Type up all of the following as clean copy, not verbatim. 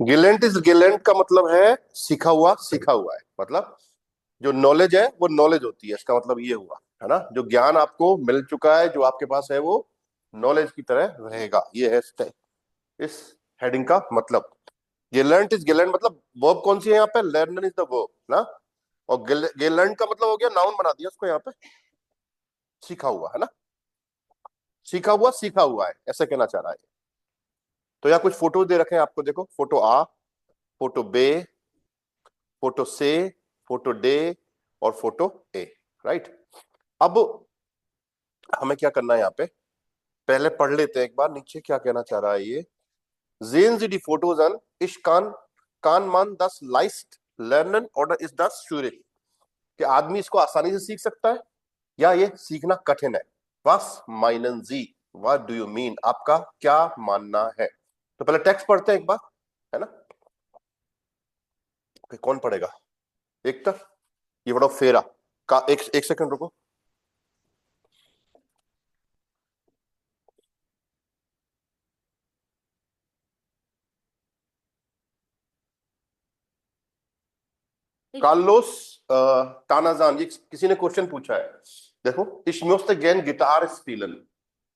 गिलेंट का मतलब है सीखा हुआ है, मतलब जो नॉलेज है वो नॉलेज होती है, इसका मतलब ये हुआ है ना, जो ज्ञान आपको मिल चुका है, जो आपके पास है, वो नॉलेज की तरह रहेगा। ये है इस हेडिंग का मतलब। गिलेंट मतलब वर्ब कौन सी है यहाँ पे? लर्नर इज द वर्ब ना। और गिलेंट का मतलब हो गया, नाउन बना दिया उसको यहाँ पे, सीखा हुआ है ना, सीखा हुआ है, ऐसा कहना चाह रहा है। तो यहाँ कुछ फोटो दे रखे हैं आपको, देखो, फोटो आ, फोटो बे, फोटो से, फोटो डे और फोटो ए। राइट। अब हमें क्या करना है यहाँ पे, पहले पढ़ लेते हैं एक बार नीचे क्या कहना चाह रहा है ये। Sehen Sie die Fotos an? Ich kann man das leicht lernen oder ist das schwierig? कि आदमी इसको आसानी से सीख सकता है या ये सीखना कठिन है। Was meinen Sie? What do you mean? आपका क्या मानना है? तो पहले टेक्स्ट पढ़ते हैं एक बार, है ना। कौन पढ़ेगा? एक तक ये बड़ा फेरा का, एक सेकंड रुको। कार्लोस टानाजान, ये किसी ने क्वेश्चन पूछा है, देखो। Ich möchte gern गिटार स्पीलन।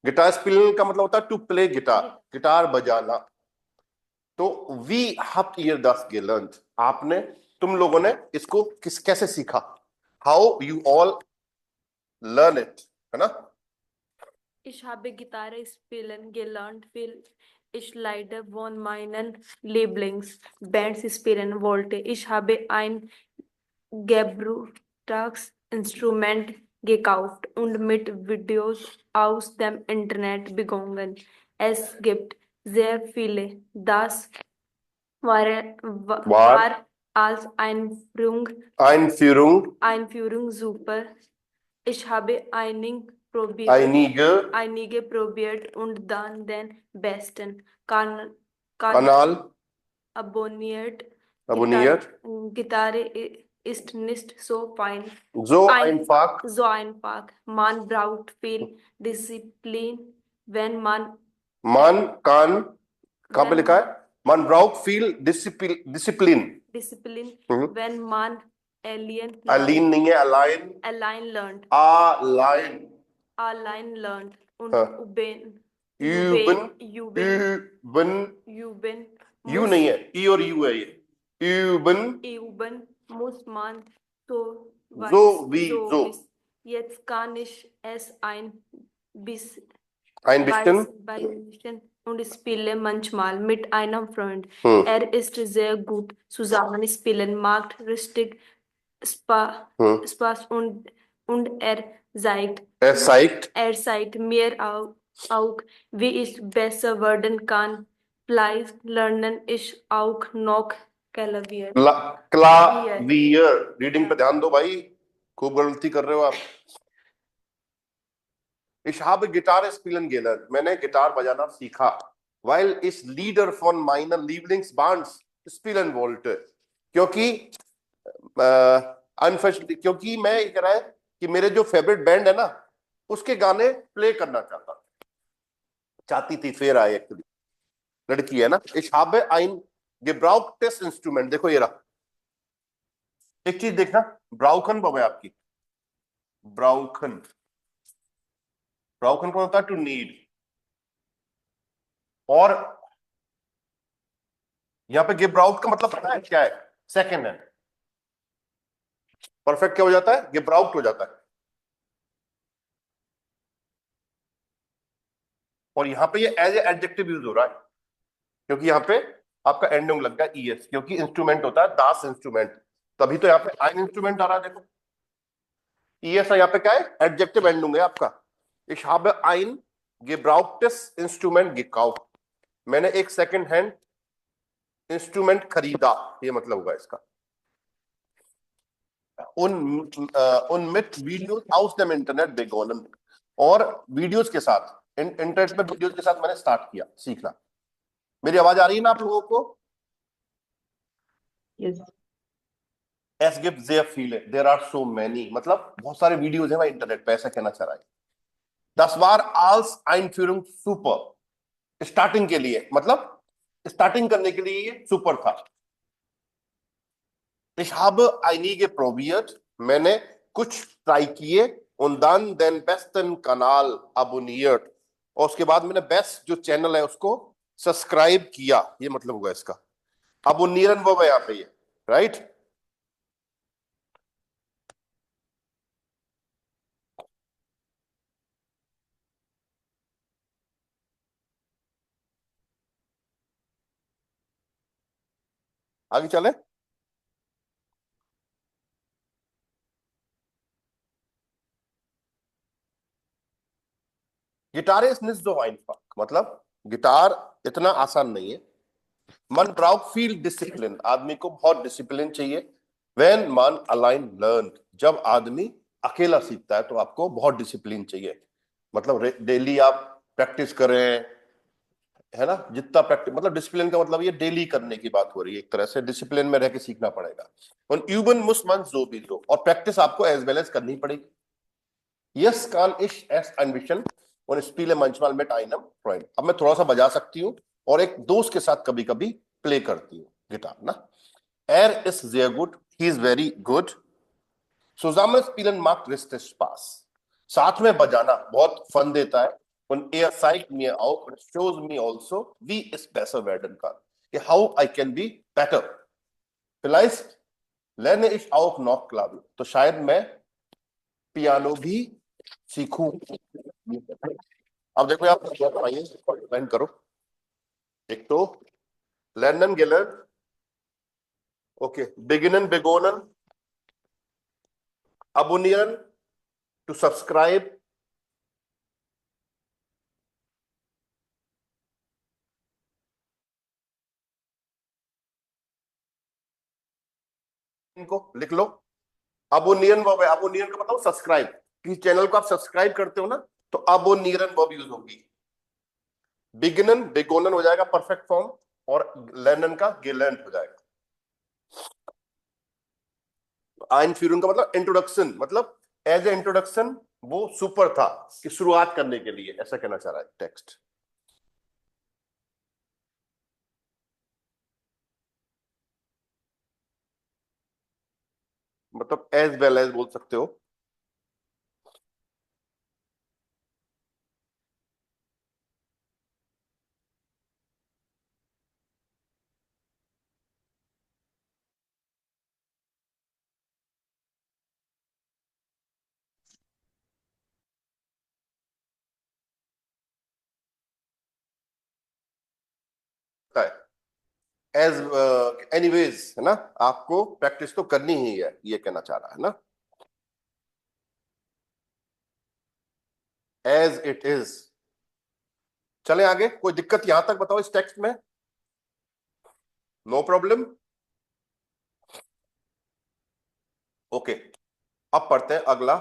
गिटार स्पीलन का मतलब होता है टू प्ले गिटार, गिटार बजाना। तो we habt ihr das gelernt? आपने, तुम लोगों ने इसको कैसे सीखा? How you all learn it, है ना। Ich habe Gitarre spielen gelernt, weil ich leider von meinen Lieblingsbands spielen wollte. Ich habe ein Gebrauchsinstrument gekauft und mit Videos aus dem Internet begonnen. Es gibt sehr viele. Das war als Einführung super. Ich habe einige probiert und dann den besten Kanal abonniert. Gitarre ist nicht so fein. So einfach. So einfach. Man braucht viel Disziplin, wenn man kann, कहां पे लिखा है? Man braucht viel Disziplin, wenn man Alien नहीं है, allein lernt. Allein lernt. Und you नहीं है, ई और you है ये। üben muss man so so. Jetzt kann ich es ein bisschen und spiele manchmal mit einem Freund. Er ist sehr gut. Zusammen spielen macht richtig Spaß und er zeigt mir auch, wie ich besser werden kann. Vielleicht lernen ich auch noch Klavier. Reading पे ध्यान दो भाई, खूब गलती कर रहे हो आप। Ich habe Gitarre spielen gelernt, मैंने गिटार बजाना सीखा। Weil ich Lieder von meiner Lieblingsbands spielen wollte, क्योंकि क्योंकि मैं कह रहा है कि मेरे जो फेवरेट बैंड है ना, उसके गाने प्ले करना चाहती थी। फिर आए एक्चुअली, लड़की है ना। Ich habe ein gebrauchtes Instrument, देखो ये रहा। एक चीज देखना, ब्राउखन बवे आपकी, ब्राउखन को होता है टू नीड, और यहां पे गिब्राउट का मतलब पता है क्या है? Second hand. परफेक्ट क्या हो जाता है? गिब्राउट हो जाता है। और यहां पे ये एज एडजेक्टिव यूज हो रहा है, क्योंकि यहां पे आपका एंडिंग लग गया ईएस, क्योंकि इंस्ट्रूमेंट होता है दास इंस्ट्रूमेंट, तभी तो यहाँ पे आइन इंस्ट्रूमेंट आ रहा है। देखो ईएस यहाँ पे क्या है? एडजेक्टिव एंडिंग है आपका। Ich habe ein gebrauchtes Instrument gekauft, मैंने एक सेकंड हैंड इंस्ट्रूमेंट खरीदा, ये मतलब होगा इसका। mit Videos aus dem Internet begonnen, और वीडियोस के साथ, इंटरनेट में वीडियोस के साथ मैंने स्टार्ट किया सीखना। मेरी आवाज आ रही है ना आप लोगों को? Yes. Es gibt sehr viele, there are so many, मतलब बहुत सारे वीडियोस हैं भाई इंटरनेट पे, ऐसा कहना चाह रहा है। Das war als Einführung super, starting के लिए, मतलब स्टार्टिंग करने के लिए ये सुपर था। Ich habe einige probiert, मैंने कुछ ट्राई किए, und dann den besten Kanal abonniert, और उसके बाद मैंने बेस्ट जो चैनल है उसको सब्सक्राइब किया, ये मतलब होगा इसका। abonnieren वो यहाँ पे, राइट। आगे चले। Guitar is nicht so einfach, मतलब गिटार इतना आसान नहीं है। मन ब्राउक फील डिसिप्लिन, आदमी को बहुत डिसिप्लिन चाहिए। व्हेन मन अलाइन लर्न, जब आदमी अकेला सीखता है तो आपको बहुत डिसिप्लिन चाहिए। मतलब डेली आप प्रैक्टिस करें, है ना, जितना प्रैक्टिस, मतलब डिसिप्लिन का मतलब ये डेली करने की बात हो रही है, एक तरह से डिसिप्लिन में रह के सीखना पड़ेगा। और यूबन मुस मन जो भी दो, और प्रैक्टिस आपको एज वेल एज करनी पड़ेगी। यस कान इश एस एम्बिशन और स्पीले मंचमाल में टाइनम फ्रॉइड, अब मैं थोड़ा सा बजा सकती हूँ और एक दोस्त के साथ कभी कभी प्ले करती हूँ गिटार ना। एर is sehr good, he is very good. Zusammen spielen macht richtig Spaß, साथ में बजाना बहुत फन देता है। Und er zeigt mir auch und shows me also wie es besser werden kann, how I can be better. Vielleicht lerne ich auch noch Klavier, तो शायद मैं piano भी सीखूं। अब देखो आप डिफाइन करो, एक तो लर्नन गेलर, ओके, बिगिनन बेगोनन, abonnieren, to subscribe, इनको लिख लो। अबोनियन वर्ब है, अबोनियन का बताओ सब्सक्राइब, किसी चैनल को आप सब्सक्राइब करते हो ना, तो अबोनियन वर्ब यूज होगी। बिगिनन बेगोनन हो जाएगा परफेक्ट फॉर्म, और लर्नन का गेलर्न हो जाएगा। आइनफ्यूरन का मतलब इंट्रोडक्शन, मतलब एज ए इंट्रोडक्शन वो सुपर था, कि शुरुआत करने के लिए, ऐसा कहना चाह रहा है टेक्स्ट। मतलब एज वेल एज बोल सकते हो। एज एनीवेज, है ना, आपको प्रैक्टिस तो करनी ही है, ये कहना चाह रहा है ना। As it is. चले आगे, कोई दिक्कत यहां तक बताओ इस टेक्स्ट में? No problem, okay. अब पढ़ते हैं अगला।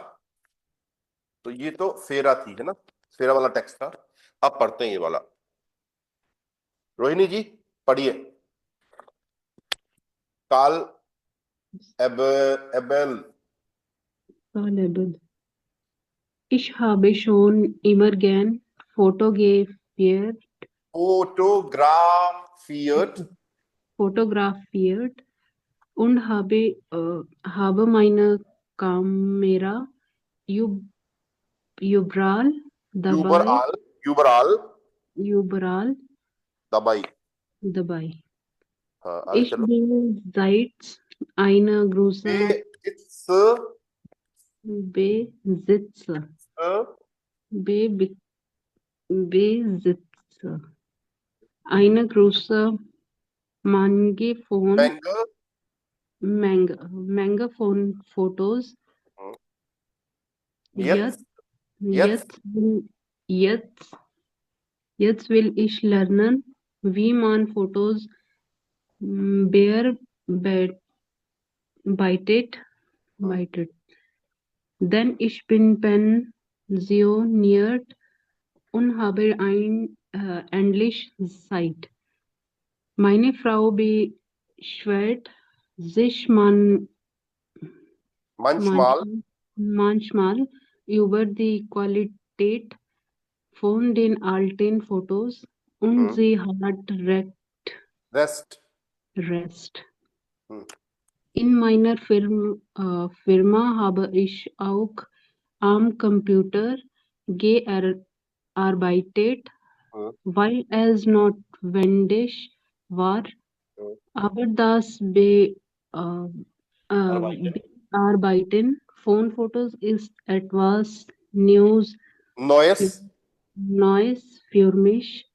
तो ये तो फेरा थी, है ना, फेरा वाला टेक्स्ट था। अब पढ़ते हैं ये वाला। रोहिणी जी पढ़िए। काल Abel. Lebel. Ich habe schon immer gern fotografiert, फोटोग्राफियट fotografiert und habe meine Kamera üb- überall dabei, यूबराल, यूबराल überall दबाई। dabei. हाँ आगे Ich चलो। bin seit einer großen it's Besitzer, Be Besitzer einer großen Menge von Fotos. jetzt Jetzt, jetzt, jetzt will ich lernen, wie man Fotos bearbeitet. Denn ich bin pensioniert und habe endlich Zeit. Meine Frau beschwert sich manchmal manchmal über die Qualität von den alten Fotos und sie hat recht. rest. In meiner Firma habe ich auch am Computer gearbeitet, weil es notwendig war. Aber das Bearbeiten von Fotos ist etwas Neues für mich.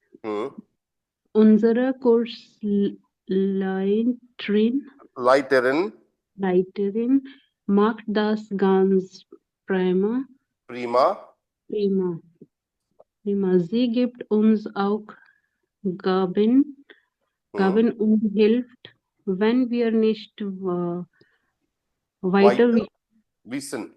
Unsere Kursleiterin macht das ganz prima. Sie gibt uns auch Gaben und hilft, wenn wir nicht weiter wissen.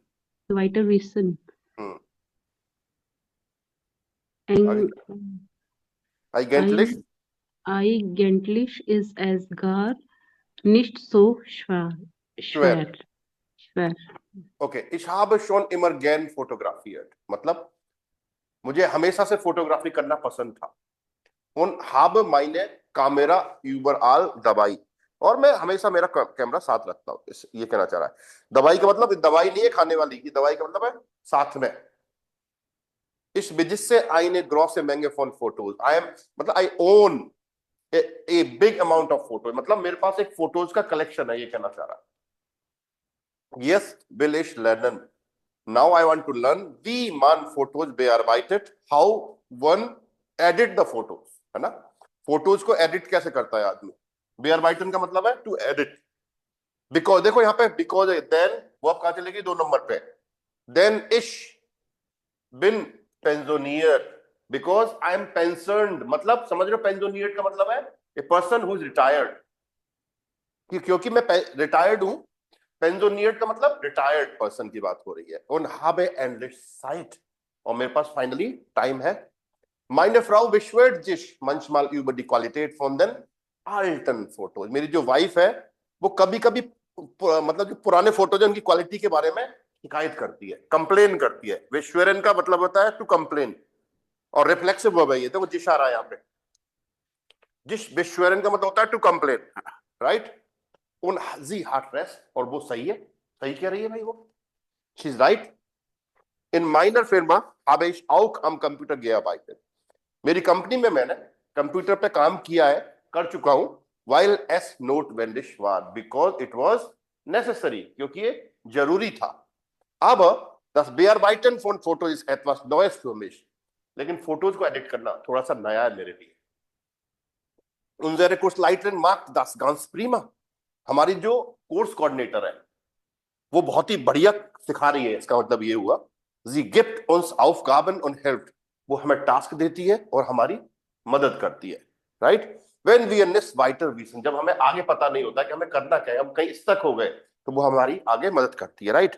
Eigentlich ist es gar nicht so schwer. Okay, ich habe schon immer gern fotografiert. मतलब मुझे हमेशा से photography करना पसंद था. Und habe meine Kamera überall dabei. और मैं हमेशा मेरा कैमरा साथ रखता हूँ. ये कहना चाह रहा है. दवाई का मतलब दवाई नहीं है खाने वाली की, दवाई का मतलब है साथ में. Ich besitze eine große Menge von Fotos. मतलब I own a big amount of photos. मतलब मेरे पास एक फोटोज का कलेक्शन है, ये कहना चाह रहा है. Yes, will ich lernen. Now I want to learn wie man Fotos bearbeitet, how one edit the photos. है ना, फोटोज को एडिट कैसे करता है आदमी. बेअरबाइटन का मतलब है टू एडिट. बिकॉज देखो यहाँ पे बिकॉज है, देन वो आप कहां चलेगी 2 नंबर पे. देन इश बिन पेंशनियर बिकॉज आई एम पेंशनड. मतलब समझ रहे हो, पेंशनियर का मतलब है a person who is retired. क्योंकि मैं रिटायर्ड हूं. पेंशनियर का मतलब रिटायर्ड पर्सन की बात हो रही है. und habe endlich Zeit. और मेरे पास फाइनली टाइम है. Meine Frau beschwert sich manchmal über die Qualität von den alten Fotos. मेरी जो वाइफ है वो कभी कभी मतलब जो पुराने फोटोज है उनकी क्वालिटी के बारे में शिकायत करती है, कंप्लेन करती है. विश्वरन का मतलब होता है टू कंप्लेन, और रिफ्लेक्सिव वर्ब है ये. देखो जिश आ रहा है यहाँ पे. जिश विश्वरन का मतलब होता है टू कंप्लेन, राइट. उन जी हार्ट रेस्ट, और वो सही है. सही कह रही है भाई वो. She is right. इन माइनर फिर्मा habe ich auch am Computer gearbeitet. मेरी कंपनी में मैंने कंप्यूटर पे काम किया है, कर चुका हूं. while es notwendig war, because it was necessary, क्योंकि ये जरूरी था. अब das Bearbeiten von Fotos ist etwas Neues für mich. लेकिन फोटोज को एडिट करना थोड़ा सा नया है मेरे लिए. Unsere Kursleiterin macht das ganz prima. हमारी जो कोर्स कोऑर्डिनेटर है वो बहुत ही बढ़िया सिखा रही है. इसका मतलब ये हुआ sie gibt uns Aufgaben und hilft. वो हमें टास्क देती है और हमारी मदद करती है, right. When wir nicht weiter wissen, जब हमें आगे पता नहीं होता कि हमें करना क्या है, हम कहीं स्टक हो गए, तो वो हमारी आगे मदद करती है, right.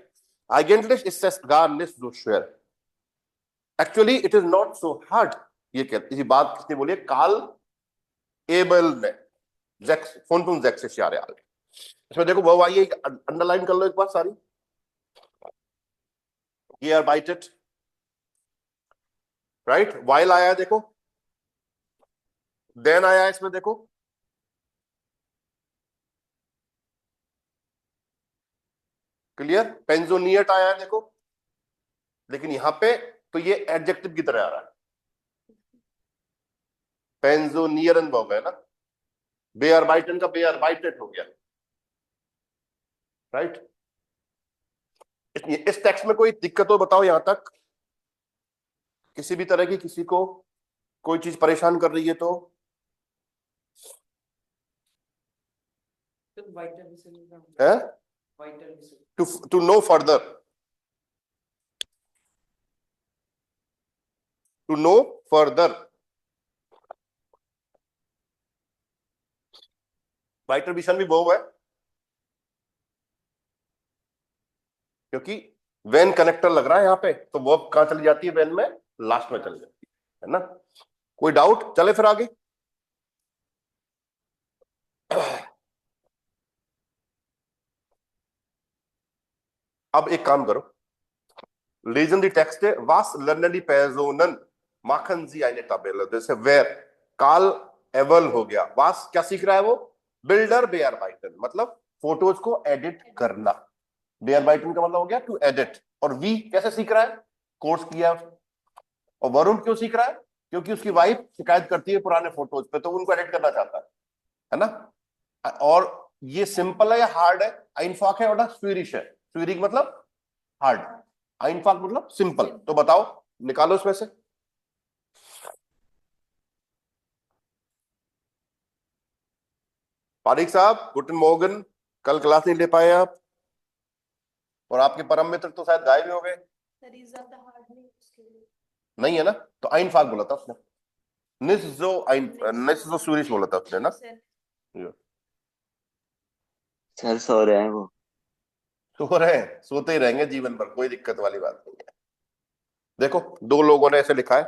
Eigentlich ist es gar nicht so schwer. Actually it is not so hard. ये बात किसने बोली है? कार्ल एबल ने. फोन टू जैक्स यार. इसमें देखो वो आई, अंडरलाइन कर लो एक बार सारी. gearbeitet, right. while आया देखो, then आया इसमें देखो, क्लियर. पेंशनियट आया है देखो, लेकिन यहां पे तो ये एडजेक्टिव की तरह आ रहा है. पेंशनियरन हो गया ना, बेअरबाइटन का बेअरबाइटेड हो गया, राइट. इस टेक्स्ट में कोई दिक्कत हो बताओ यहां तक. किसी भी तरह की किसी को कोई चीज परेशान कर रही है तो. To know further, to know further. वाइटर विशन भी बहु है, क्योंकि वेन कनेक्टर लग रहा है यहाँ पे, तो वर्ब कहां चली जाती है? वेन में लास्ट में चली जाती है ना. कोई डाउट? चले फिर आगे. अब एक काम करो, lesen die Texte. Was lernen die Personen? Machen sie eine Tabelle. Das ist wer. Karl एवल हो गया। वास क्या सीख रहा है वो? बिल्डर बेयरबाइटन, मतलब फोटोज को एडिट करना। बेयरबाइटन का मतलब हो गया टू एडिट। और वी कैसे सीख रहा है? कोर्स किया। और वरुण क्यों सीख रहा है? क्योंकि उसकी वाइफ शिकायत करती है पुराने फोटोज पे, तो उनको एडिट करना चाहता है ना। और ये सिंपल है या हार्ड है? आइनफाक है और स्वीरिश है। स्वीरिश मतलब हार्ड, आइनफाक मतलब सिंपल। तो बताओ, निकालो इसमें से। पारिक साहब गुड मॉर्गन, कल क्लास नहीं ले पाए आप, और आपके परम मित्र तो शायद गायब ही हो गए। नहीं है ना, तो आइनफाक बोला था उसने। निस्जो स्वीरिश बोला था उसने ना। सर सो रहे हैं वो। सो रहे हैं, सोते ही रहेंगे जीवन भर, कोई दिक्कत वाली बात नहीं है। देखो दो लोगों ने ऐसे लिखा है।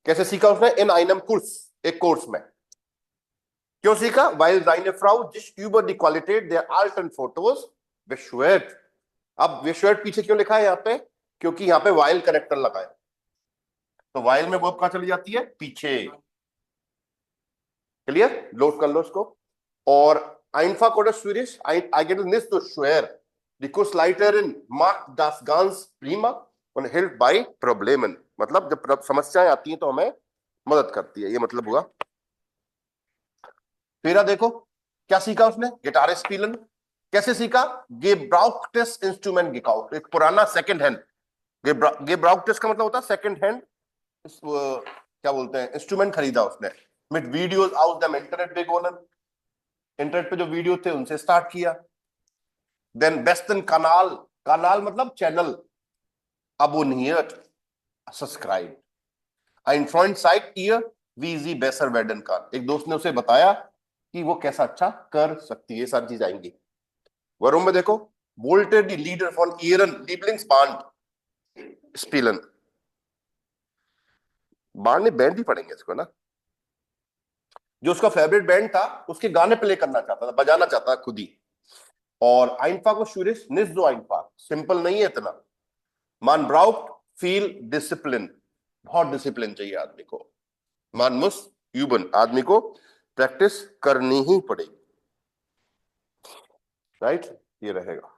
कैसे सीखा उसने? इन आइनम कोर्स, एक कोर्स में। क्यों सीखा? While seine Frau sich über die Qualität der alten Fotos beschwert। अब beschwert पीछे क्यों लिखा है यहाँ पे? क्योंकि यहाँ पे वाइल करेक्टर लगा है, तो वाइल में वर्ब कहां चली जाती है? पीछे। क्लियर? नोट कर लो इसको। और einfach oder schwierig? Eigentlich nicht so schwer. Die Kursleiterin macht das ganz prima und hilft bei Problemen। मतलब जब समस्याएं आती हैं तो हमें मदद करती है, ये मतलब हुआ। फिर देखो क्या सीखा उसने? गिटार स्पीलन। कैसे सीखा? गेब्राउक्टिस इंस्ट्रूमेंट gekauft, एक पुराना सेकंड हैंड। गेब्राउक्टिस का मतलब होता है सेकंड हैंड, क्या बोलते हैं, इंस्ट्रूमेंट खरीदा उसने। मिट वीडियोस आउट देम इंटरनेट बेगोनन, इंटरनेट पे जो वीडियो थे उनसे स्टार्ट किया। देन बेस्टन कानाल, कानाल मतलब channel, abonniert, subscribe. ein Freund zeigt ihr wie sie besser werden kann, एक दोस्त ने उसे बताया कि वो कैसा अच्छा कर सकती है। ये सारी चीज आएंगी। वरुण में देखो, वोल्टेड दी लीडर फॉन इयरन लीबलिंग्स स्पीलन। बाण ने बैंड ही पढ़ेंगे इसको ना। जो उसका फेवरेट बैंड था उसके गाने प्ले करना चाहता था, बजाना चाहता था खुद ही। और आइनफा को शुरिश निस जो आइनफा, सिंपल नहीं है इतना। मान ब्राउक्ट फील डिसिप्लिन, बहुत डिसिप्लिन चाहिए आदमी को। मान मुस यूबन, आदमी को प्रैक्टिस करनी ही पड़ेगी। राइट, ये रहेगा।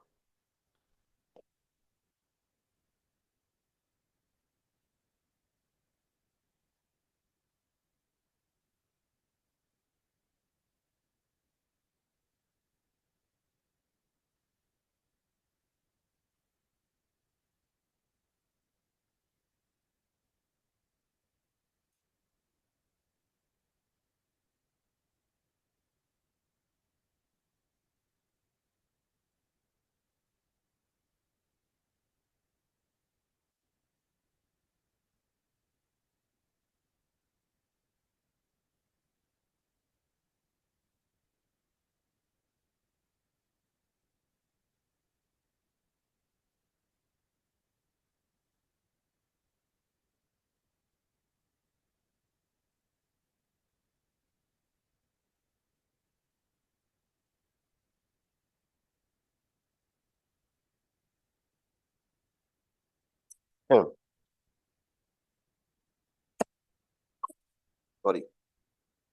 Sorry,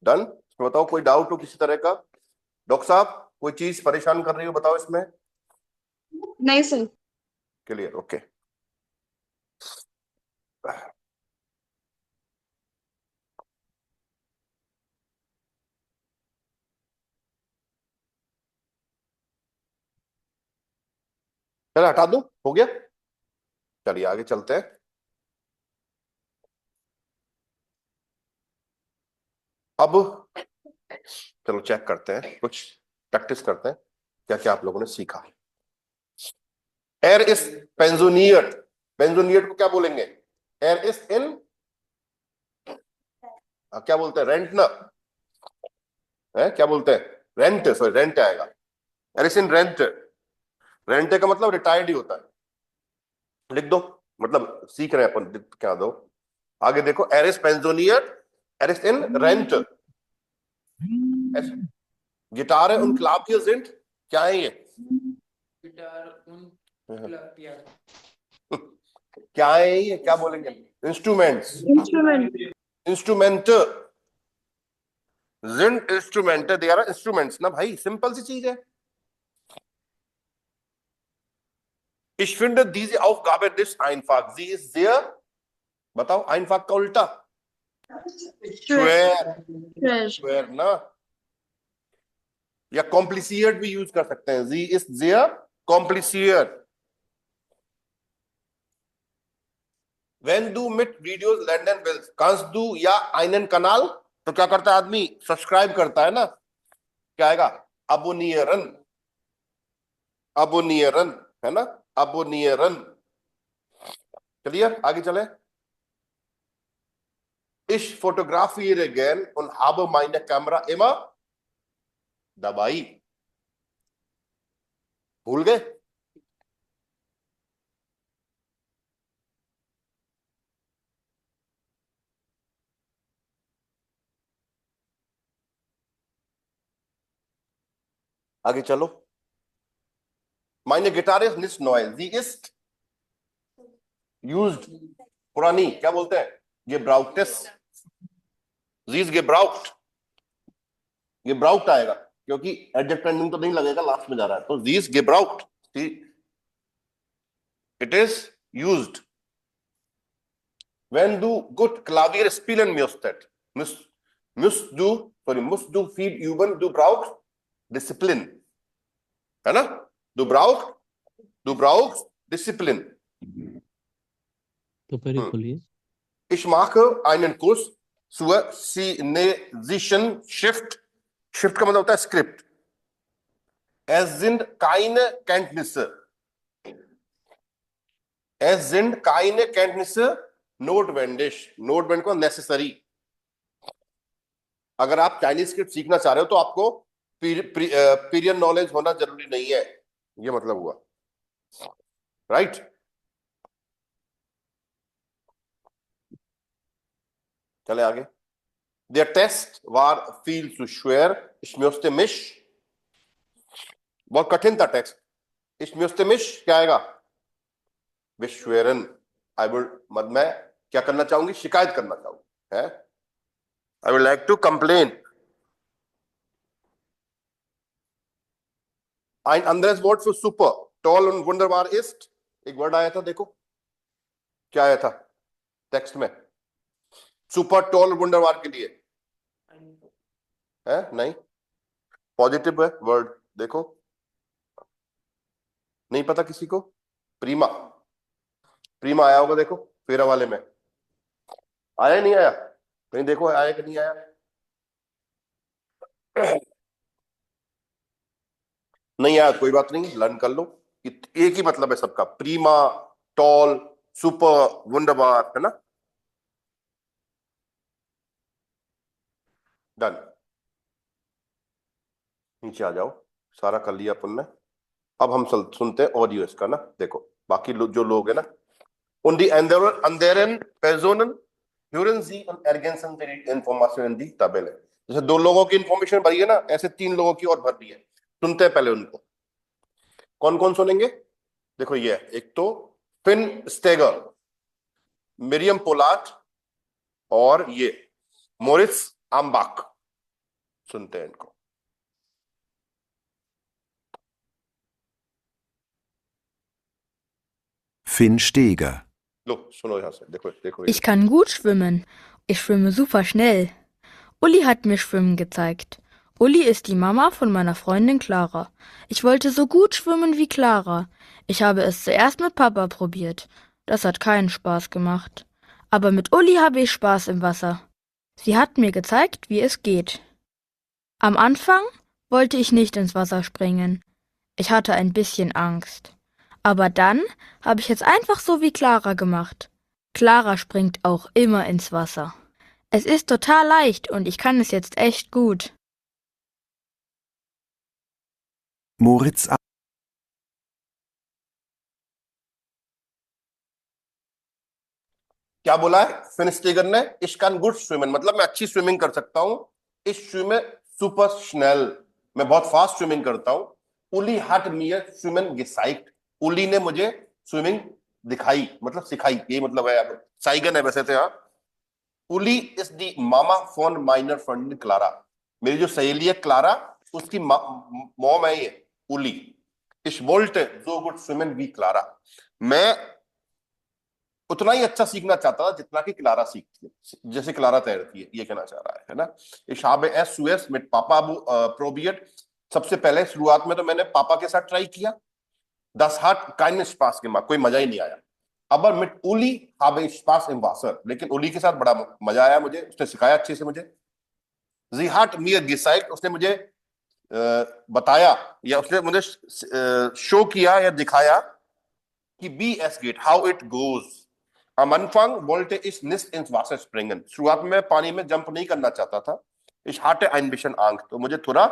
done. बताओ कोई डाउट हो किसी तरह का? डॉक्टर साहब कोई चीज परेशान कर रही हो बताओ इसमें। नहीं सर। Clear, okay. चलो हटा दूं, हो गया। चलिए आगे चलते हैं। अब चलो चेक करते हैं, कुछ प्रैक्टिस करते हैं क्या क्या आप लोगों ने सीखा। एर इज पेंजोनियट, पेंजोनियट को क्या बोलेंगे? एर इज इन, क्या बोलते हैं, रेंट ना है, क्या बोलते हैं, रेंट, सॉरी रेंट आएगा। एर इज इन रेंट, रेंट का मतलब रिटायर्ड ही होता है। लिख दो, मतलब सीख रहे हैं अपन, क्या दो। आगे देखो, एर इज पेंजोनियट, एर इज इन रेंट। गिटार है उन क्लावियर सिंट, क्या है ये? गिटार उन क्लावियर, क्या है ये, क्या बोलेंगे? Instruments, instrument. Instrument. sind Instrumente, they are instruments ना भाई, सिंपल सी चीज है। Ich finde diese Aufgabe nicht einfach. Sie ist sehr, बताओ einfach का उल्टा schwer, schwer ना, या complicated भी यूज कर सकते हैं। Sie ist sehr kompliziert. Wenn du mit Videos lernen willst, kannst du ja einen Kanal, तो क्या करता है आदमी, सब्सक्राइब करता है ना, क्या आएगा, abonnieren, abonnieren है ना, abonnieren। चलिए आगे चले। Ich fotografiere gern und habe meine Kamera immer dabei। भूल गए? आगे चलो। Meine Gitarre ist nicht neu, sie ist used, पुरानी, क्या बोलते हैं, gebraucht ist, sie ist gebraucht, gebraucht आएगा क्योंकि एडजेक्टिव तो नहीं लगेगा, लास्ट में जा रहा है, तो sie ist gebraucht, it is used। Wenn du gut Klavier spielen musst du viel üben, du brauchst Disziplin, है ना, du brauchst Disziplin। तो फिर बोलिए। Ich mache einen Kurs zur chinesischen Schrift। Schrift का मतलब होता है script. Es sind keine Kenntnisse notwendig। notwendig को necessary। अगर आप चाइनीज स्क्रिप्ट सीखना चाह रहे हो तो आपको पीरियड नॉलेज होना जरूरी नहीं है, ये मतलब हुआ, राइट। चले आगे। Der Test war viel zu schwer, ich musste mich, बहुत कठिन था टेक्स्ट, ich musste mich क्या आएगा, beschweren। मैं क्या करना चाहूंगी, शिकायत करना चाहूंगी, है, I would like to complain। Ein anderes Wort für super, toll und wunderbar ist, एक वर्ड आया था, देखो क्या आया था टेक्स्ट में, सुपर टॉल वंडरबार के लिए है, नहीं, पॉजिटिव है वर्ड, देखो नहीं पता किसी को, प्रीमा, प्रीमा आया होगा, देखो फेरा वाले में आया नहीं आया, कहीं देखो आया कि नहीं आया। नहीं आया कोई बात नहीं, लर्न कर लो, एक ही मतलब है सबका, प्रीमा, टॉल, सुपर, वंडरबार, है ना, डन। नीचे आ जाओ, सारा कर लिया अपन ने। अब हम सुनते हैं ऑडियो इसका ना, देखो बाकी जो लोग है ना, und die anderen Personen hören sie und ergänzen die Information in die Tabelle। जैसे दो लोगों की इंफॉर्मेशन भरी है ना, ऐसे तीन लोगों की और भरनी है, सुनते हैं पहले उनको। कौन कौन सुनेंगे, देखो ये एक तो फिन स्टेगर, मिरियम पोलाट और ये मोरिस आम्बाक, सुनते हैं इनको। Finn Steger. लो सुनो यहाँ से, देखो देखो Ich kann gut schwimmen. Ich schwimme super schnell. Uli hat mir Schwimmen gezeigt. Uli ist die Mama von meiner Freundin Clara. Ich wollte so gut schwimmen wie Clara. Ich habe es zuerst mit Papa probiert. Das hat keinen Spaß gemacht. Aber mit Uli habe ich Spaß im Wasser. Sie hat mir gezeigt, wie es geht. Am Anfang wollte ich nicht ins Wasser springen. Ich hatte ein bisschen Angst. Aber dann habe ich es einfach so wie Clara gemacht. Clara springt auch immer ins Wasser. Es ist total leicht und ich kann es jetzt echt gut. Moritz क्या बोला है fin stagger ने, ich kann gut schwimmen, मतलब मैं अच्छी swimming कर सकता हूँ। ich schwimme super schnell, मैं बहुत फास्ट स्विमिंग करता हूँ। Uli hat mir schwimmen gezeigt, उली ने मुझे स्विमिंग दिखाई, मतलब सिखाई, ये मतलब है, साइगन है वैसे तो यहाँ। उली इज दी मामा फॉन माइनर फ्रेंड क्लारा, मेरी जो सहेली है क्लारा, उसकी मॉम है ये Uli. Ich wollte so gut schwimmen wie Klara. मैं उतना ही अच्छा सीखना चाहता था जितना कि क्लारा सीखती है, जैसे क्लारा तैरती है, ये कहना चाह रहा है ना। Ich habe es zuerst mit Papa probiert। सबसे पहले शुरुआत में तो मैंने पापा के साथ ट्राई किया। Das hat keinen Spaß gemacht, कोई मजा ही नहीं आया। Aber mit Uli habe ich Spaß im Wasser। लेकिन उली के साथ बड़ा मजा आया मुझे, उसने सिखाया अच्छे से मुझे। Sie hat mir gezeigt, उसने मुझे बताया या उसने मुझे शो किया या दिखाया कि wie es geht, how it goes। Am Anfang wollte ich nicht ins Wasser springen। शुरुआत में पानी में जंप नहीं करना चाहता था। Ich hatte ein bisschen Angst, तो मुझे थोड़ा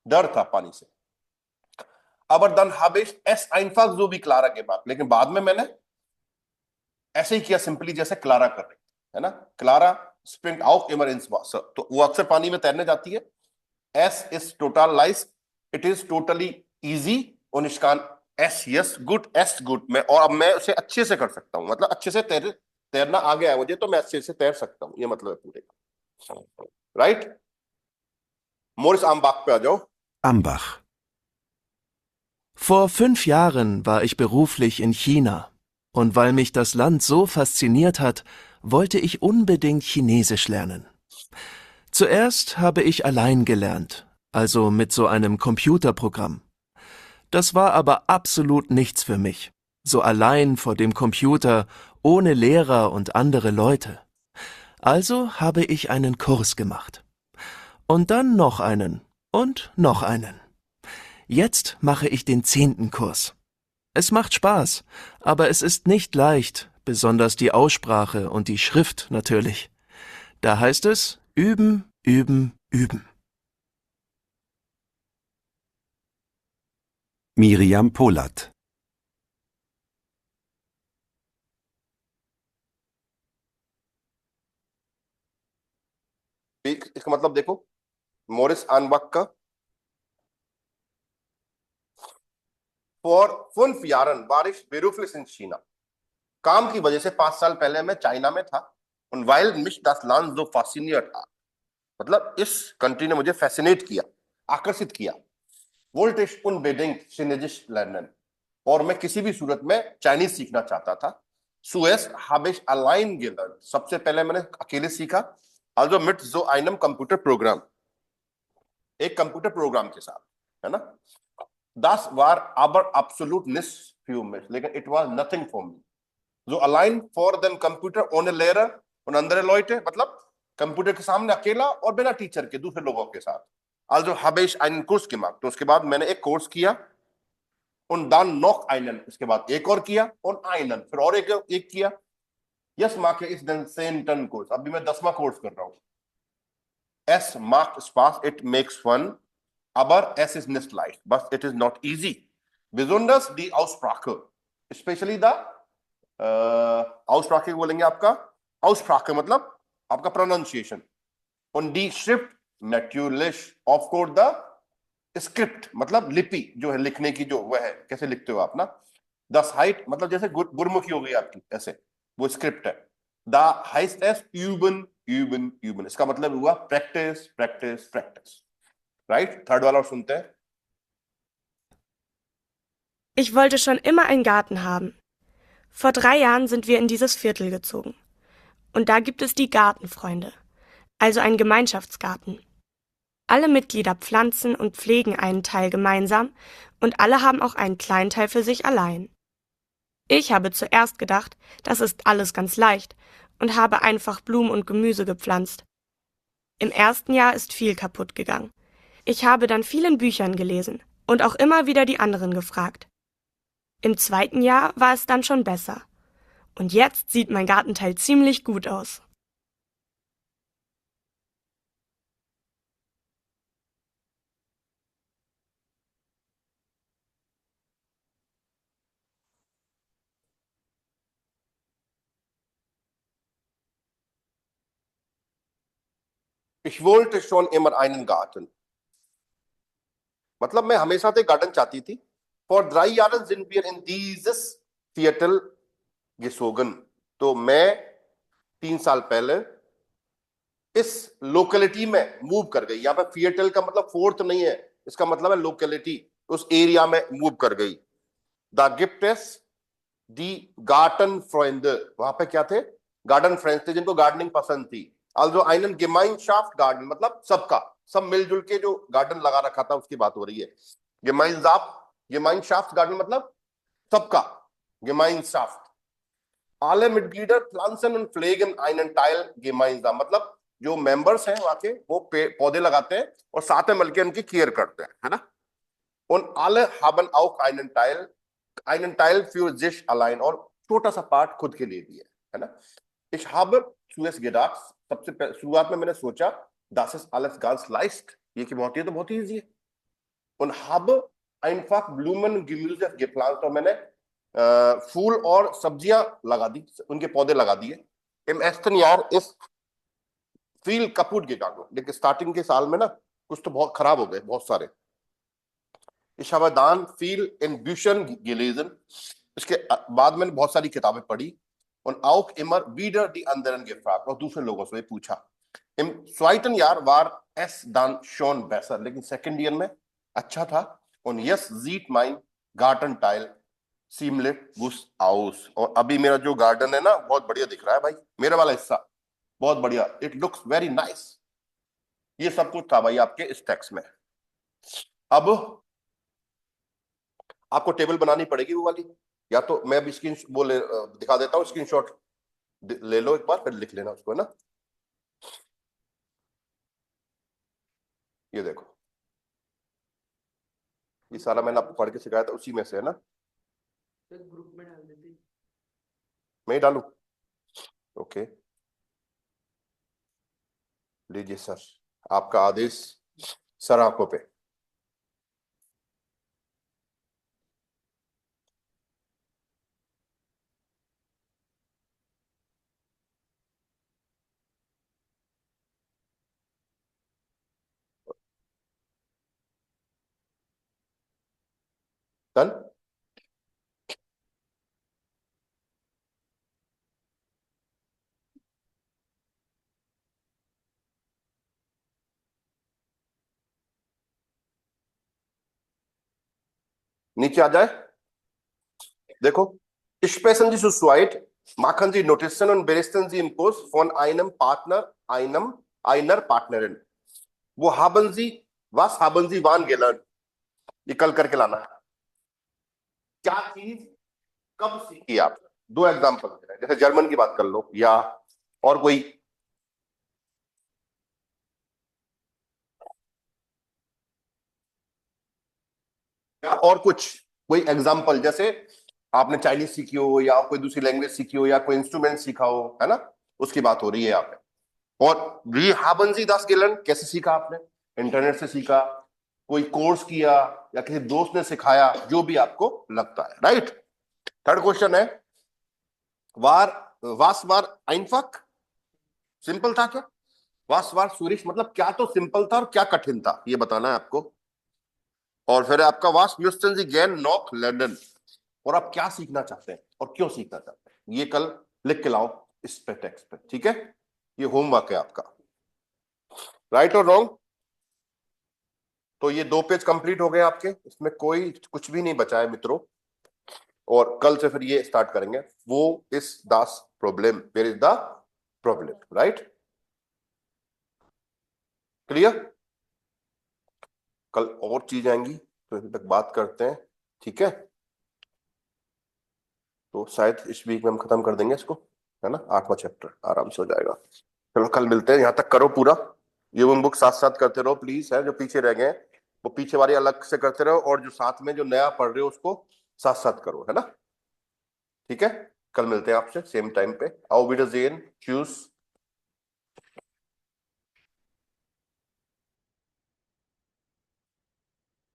डर था पानी से। Aber dann habe ich es einfach so wie Clara gemacht। लेकिन बाद में मैंने ऐसे ही किया सिंपली जैसे क्लारा कर रही है ना। Clara springt auch immer ins Wasser, तो वो अक्सर पानी में तैरने जाती है। Es ist total leicht, it is totally easy und ich kann es yes good es good मैं, और अब मैं उसे अच्छे से कर सकता हूँ, मतलब अच्छे से तैरना आ गया है मुझे, तो मैं अच्छे से तैर सकता हूँ, ये मतलब है पूरे का। राइट, मोरिस आमबाख पे आ जाओ। Ambach. Vor 5 Jahren war ich beruflich in China. Und weil mich das Land so fasziniert hat, wollte ich unbedingt Chinesisch lernen. Zuerst habe ich allein gelernt, also mit so einem Computerprogramm. Das war aber absolut nichts für mich. So allein vor dem Computer, ohne Lehrer und andere Leute. Also habe ich einen Kurs gemacht. Und dann noch einen und noch einen. Jetzt mache ich den 10. Kurs. Es macht Spaß, aber es ist nicht leicht, besonders die Aussprache und die Schrift natürlich. Da heißt es üben, üben, üben. Miriam Polat. इसका मतलब देखो, Morris आनबाख का Vor 5 Jahren war ich beruflich in China। काम की वजह से 5 साल पहले मैं चाइना में था। Und weil mich das Land so fasziniert hat, मतलब इस कंट्री ने मुझे फैसिनेट किया, आकर्षित किया। wollte ich unbedingt Chinesisch lernen, और मैं किसी भी सूरत में चाइनीज सीखना चाहता था। Zuerst habe ich allein gelernt, सबसे पहले मैंने अकेले सीखा। Also mit so einem Computerprogramm, एक कंप्यूटर प्रोग्राम के साथ, है ना। Das war aber absolut nichts für mich, लेकिन it was nothing for me। So allein vor dem Computer ohne Lehrer und andere Leute, मतलब कंप्यूटर के सामने अकेला और बिना टीचर के दूसरे लोगों के साथ। Also habe ich einen Kurs gemacht, तो उसके बाद मैंने एक कोर्स किया। und dann noch einen, इसके बाद एक और किया, und einen, फिर और एक किया। Jetzt mache ich den 10. Kurs, अभी मैं 10वां कोर्स कर रहा हूँ। Es macht Spaß, it makes fun, aber es ist nicht leicht, but it is not easy। Besonders die Aussprache, especially the Aussprache बोलेंगे आपका, Aussprache मतलब आपका pronunciation, und die Schrift natürlich, of course the script मतलब लिपि जो है लिखने की, जो वह है कैसे लिखते हो आप ना। Das heißt मतलब जैसे गुरमुखी हो गई आपकी, ऐसे वो स्क्रिप्ट है। Da heißt es üben, üben, üben। इसका मतलब हुआ practice, practice, practice. Right, third वाला और सुनते हैं। Ich wollte schon immer einen Garten haben. Vor 3 Jahren sind wir in dieses Viertel gezogen. Und da gibt es die Gartenfreunde, also einen Gemeinschaftsgarten. Alle Mitglieder pflanzen und pflegen einen Teil gemeinsam und alle haben auch einen kleinen Teil für sich allein. Ich habe zuerst gedacht, das ist alles ganz leicht und habe einfach Blumen und Gemüse gepflanzt. Im ersten Jahr ist viel kaputt gegangen. Ich habe dann viel in Büchern gelesen und auch immer wieder die anderen gefragt. Im 2. Jahr war es dann schon besser. Und jetzt sieht mein Gartenteil ziemlich gut aus. Ich wollte schon immer einen Garten, मतलब मैं हमेशा से garden चाहती थी। Vor 3 Jahren sind wir in dieses Viertel gezogen, तो मैं 3 साल पहले इस लोकेलिटी में मूव कर गई। यहाँ पे फिएटल का मतलब फोर्थ नहीं है, इसका मतलब है लोकेलिटी, उस एरिया में मूव कर गई। द गिफ्टेस दी गार्डन फ्रेंड, वहां पे क्या थे? गार्डन फ्रेंड्स थे जिनको गार्डनिंग पसंद थी। also einen Gemeinschaft गार्डन मतलब सबका, सब मिलजुल के जो गार्डन लगा रखा था उसकी बात हो रही है। Gemeinschaft गार्डन मतलब सबका, Gemeinschaft। alle Mitglieder pflanzen und pflegen einen Teil gemeinsam मतलब जो मेंबर्स हैं वहां के वो पौधे लगाते हैं और साथ में मिलकर उनकी केयर करते हैं, है ना। und alle haben auch einen Teil für sich allein, और छोटा सा पार्ट खुद के लिए भी है ना। Ich habe zuerst gedacht, सबसे शुरुआत में मैंने सोचा, das ist alles ganz leicht, ये की बहुत, ये तो बहुत ईजी है। und habe einfach Blumen und Gemüse gepflanzt, और मैंने फूल और सब्जियां लगा दी, उनके पौधे लगा दिए। im ersten Jahr ist viel kaputt gegangen, लेकिन स्टार्टिंग के साल में ना कुछ तो बहुत खराब हो गए, बहुत सारे। Ich habe dann viel in Büchern gelesen, इसके बाद मैंने बहुत सारी किताबें पढ़ी। und auch immer wieder die anderen gefragt, और दूसरे लोगों से पूछा। im zweiten Jahr war es dann schon besser, लेकिन सेकंड ईयर में अच्छा था। und jetzt sieht mein Gartenteil ziemlich gut aus, और अभी मेरा जो गार्डन है ना बहुत बढ़िया दिख रहा है भाई, मेरा वाला हिस्सा बहुत बढ़िया, इट लुक्स वेरी नाइस। ये सब कुछ था भाई आपके इस टेक्स्ट में। अब आपको टेबल बनानी पड़ेगी वो वाली, या तो मैं अभी स्क्रीन दिखा देता हूँ, स्क्रीनशॉट ले लो एक बार, फिर लिख लेना उसको, है ना। ये देखो, ये सारा मैंने आपको पढ़ के सिखाया था, उसी में से है ना। ग्रुप में डाल देते, मैं ही डालू? ओके, लीजिए सर, आपका आदेश सर आंखों पे। डन? नीचे आ जाए, देखो, sprechen Sie zu zweit, machen Sie Notizen und berichten Sie im Kurs von einem Partner, einer Partnerin। वो haben Sie, was haben Sie wann gelernt, ये कल करके लाना है। क्या चीज कब सीखी आप? दो एग्जांपल दे रहे हैं, जैसे जर्मन की बात कर लो, या और कोई और कुछ कोई एग्जांपल, जैसे आपने चाइनीज सीखी हो या कोई दूसरी लैंग्वेज सीखी हो या कोई इंस्ट्रूमेंट सीखा हो, है ना, उसकी बात हो रही है यहाँ पे। और we haben Sie das gelernt, कैसे सीखा आपने? इंटरनेट से सीखा, कोई कोर्स किया, या किसी दोस्त ने सिखाया, जो भी आपको लगता है, राइट। थर्ड क्वेश्चन है, was war einfach, सिंपल था क्या? was war schwierig मतलब क्या तो सिंपल था और क्या कठिन था, ये बताना है आपको। और फिर आपका was müssten Sie gern noch lernen, और आप क्या सीखना चाहते हैं और क्यों सीखना चाहते हैं, ये कल लिख के लाओ इस पे टेक्स्ट पे, ठीक है। ये होमवर्क है आपका, राइट और रॉन्ग। तो ये 2 पेज कंप्लीट हो गए आपके, इसमें कोई कुछ भी नहीं बचा है मित्रों। और कल से फिर ये स्टार्ट करेंगे, वो is this problem, where is the problem, right, clear. कल और चीज आएंगी तो इस तक बात करते हैं, ठीक है। तो शायद इस वीक में हम खत्म कर देंगे इसको, है ना, 8वां चैप्टर आराम से हो जाएगा। चलो कल मिलते हैं, यहां तक करो पूरा, ये बुक साथ साथ करते रहो प्लीज, है जो पीछे रह गए वो पीछे वाली अलग से करते रहो, और जो साथ में जो नया पढ़ रहे हो उसको साथ साथ करो, है ना, ठीक है। कल मिलते हैं आपसे सेम टाइम पे। Auf Wiedersehen, tschüss।